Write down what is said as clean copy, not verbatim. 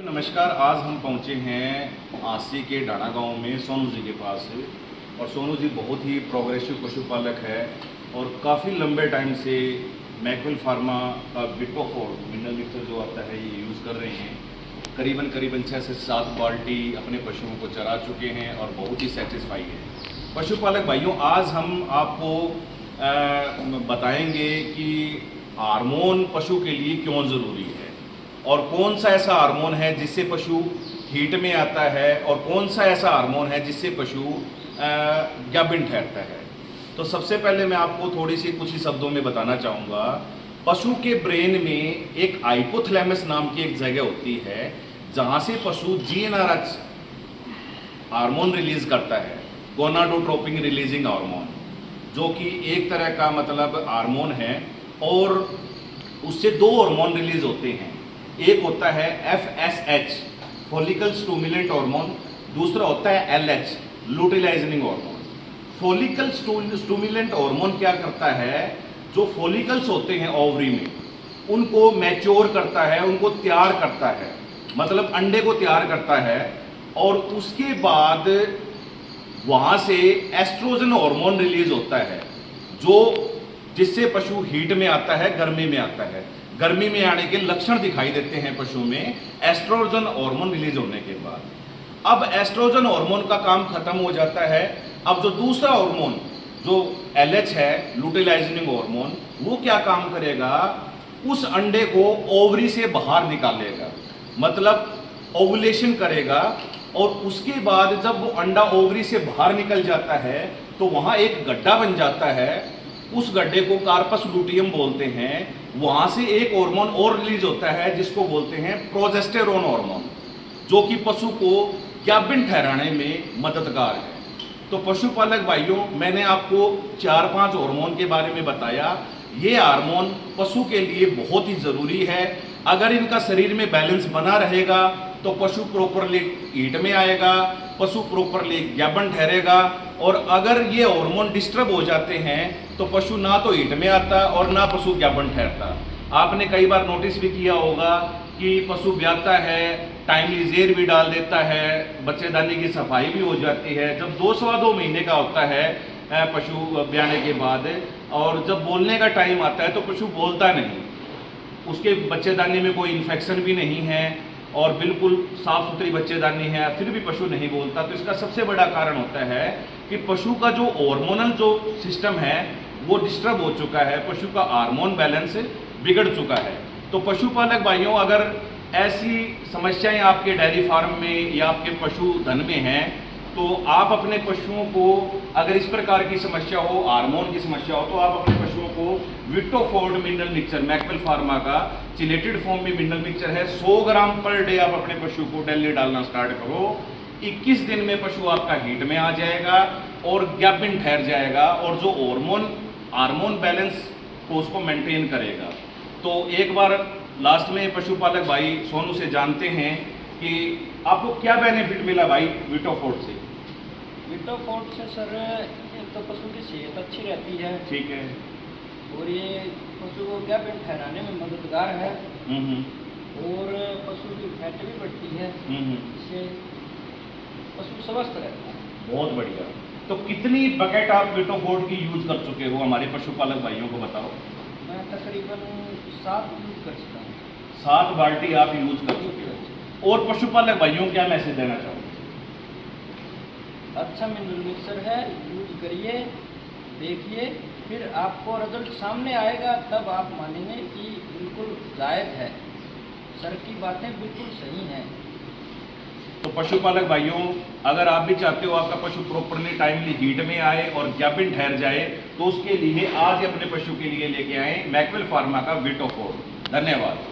नमस्कार। आज हम पहुंचे हैं आसी के डाणा गांव में सोनू जी के पास। और सोनू जी बहुत ही प्रोग्रेसिव पशुपालक है और काफ़ी लंबे टाइम से मैक्विल फार्मा का विटोफोर मिनरल मिक्सचर जो आता है ये यूज़ कर रहे हैं। करीबन 6 से 7 बाल्टी अपने पशुओं को चरा चुके हैं और बहुत ही सेटिस्फाई है। पशुपालक भाइयों, आज हम आपको बताएंगे कि हार्मोन पशु के लिए क्यों ज़रूरी है और कौन सा ऐसा हार्मोन है जिससे पशु हीट में आता है और कौन सा ऐसा हार्मोन है जिससे पशु गाभिन ठहरता है। तो सबसे पहले मैं आपको थोड़ी सी कुछ ही शब्दों में बताना चाहूँगा। पशु के ब्रेन में एक हाइपोथैलेमस नाम की एक जगह होती है जहाँ से पशु जीएनआरएच हार्मोन रिलीज करता है, गोनाडोट्रोपिन रिलीजिंग हार्मोन, जो कि एक तरह का मतलब हार्मोन है। और उससे 2 हार्मोन रिलीज होते हैं। एक होता है FSH फॉलिकल स्टिमुलेंट हार्मोन, दूसरा होता है LH luteinizing hormone. Follicle stimulant hormone क्या करता है, जो फॉलिकल्स होते हैं ओवरी में उनको मैच्योर करता है, उनको तैयार करता है, मतलब अंडे को तैयार करता है। और उसके बाद वहाँ से एस्ट्रोजन हार्मोन रिलीज होता है जो जिससे पशु हीट में आता है, गर्मी में आता है। गर्मी में आने के लक्षण दिखाई देते हैं पशु में एस्ट्रोजन हार्मोन रिलीज होने के बाद। अब एस्ट्रोजन हार्मोन का काम खत्म हो जाता है। अब जो दूसरा हार्मोन जो LH है लुटिलाइजिंग हार्मोन, वो क्या काम करेगा, उस अंडे को ओवरी से बाहर निकालेगा, मतलब ओवुलेशन करेगा। और उसके बाद जब वो अंडा ओवरी से बाहर निकल जाता है तो वहाँ एक गड्ढा बन जाता है। उस गड्ढे को कार्पस लूटियम बोलते हैं। वहाँ से एक हार्मोन और रिलीज होता है जिसको बोलते हैं प्रोजेस्टेरोन हार्मोन, जो कि पशु को गाभिन ठहराने में मददगार है। तो पशुपालक भाइयों, मैंने आपको 4-5 हार्मोन के बारे में बताया। ये हार्मोन पशु के लिए बहुत ही ज़रूरी है। अगर इनका शरीर में बैलेंस बना रहेगा तो पशु प्रॉपरली हीट में आएगा, पशु प्रॉपरली गाभिन ठहरेगा। और अगर ये हार्मोन डिस्टर्ब हो जाते हैं तो पशु ना तो हीट में आता और ना पशु गाभिन ठहरता। आपने कई बार नोटिस भी किया होगा कि पशु ब्याता है, टाइमली जेर भी डाल देता है, बच्चेदानी की सफाई भी हो जाती है। जब 2 महीने का होता है पशु ब्याने के बाद, और जब बोलने का टाइम आता है तो पशु बोलता नहीं। उसके बच्चेदानी में कोई इन्फेक्शन भी नहीं है और बिल्कुल साफ सुथरी बच्चेदानी है, फिर भी पशु नहीं बोलता। तो इसका सबसे बड़ा कारण होता है कि पशु का जो हार्मोनल जो सिस्टम है वो डिस्टर्ब हो चुका है, पशु का हार्मोन बैलेंस बिगड़ चुका है। तो पशुपालक भाइयों, अगर ऐसी समस्याएं आपके डेयरी फार्म में या आपके पशुधन में हैं तो आप अपने पशुओं को, अगर इस प्रकार की समस्या हो, हार्मोन की समस्या हो, तो आप अपने पशुओं को विटोफोर्ड मिनरल मिक्सचर, मैक्विल फार्मा का चिलेटेड फॉर्म में मिनरल मिक्सचर है, 100 ग्राम पर डे आप अपने पशु को डेली डालना स्टार्ट करो। 21 दिन में पशु आपका हीट में आ जाएगा और गाभिन ठहर जाएगा और जो हार्मोन बैलेंस को उसको मेंटेन करेगा। तो एक बार लास्ट में पशुपालक भाई सोनू से जानते हैं कि आपको क्या बेनिफिट मिला भाई विटोफोर्ड से। विटोफोर्ड से सर, एक तो पशु की सेहत अच्छी रहती है, ठीक है, और ये पशु को गाभिन ठहराने में मददगार है। और पशु की फैट भी बढ़ती है, इससे पशु स्वस्थ रहता है। बहुत बढ़िया। तो कितनी बकेट आप विटोफोर्ड की यूज कर चुके हो, हमारे पशुपालक भाइयों को बताओ। मैं तकरीबन 7 यूज कर चुका हूँ। 7 बाल्टी आप यूज कर चुके हो। और पशुपालक भाइयों क्या मैसेज देना चाहोगे? अच्छा मिनरल मिक्सचर है, यूज करिए, देखिए, फिर आपको रिजल्ट सामने आएगा, तब आप मानेंगे कि बिल्कुल जायज़ है, सर की बातें बिल्कुल सही हैं। तो पशुपालक भाइयों, अगर आप भी चाहते हो आपका पशु प्रॉपरली टाइमली हीट में आए और गाभिन ठहर जाए, तो उसके लिए आज ही अपने पशु के लिए लेके आए मैक्विल फार्मा का विटोफोर्ड। धन्यवाद।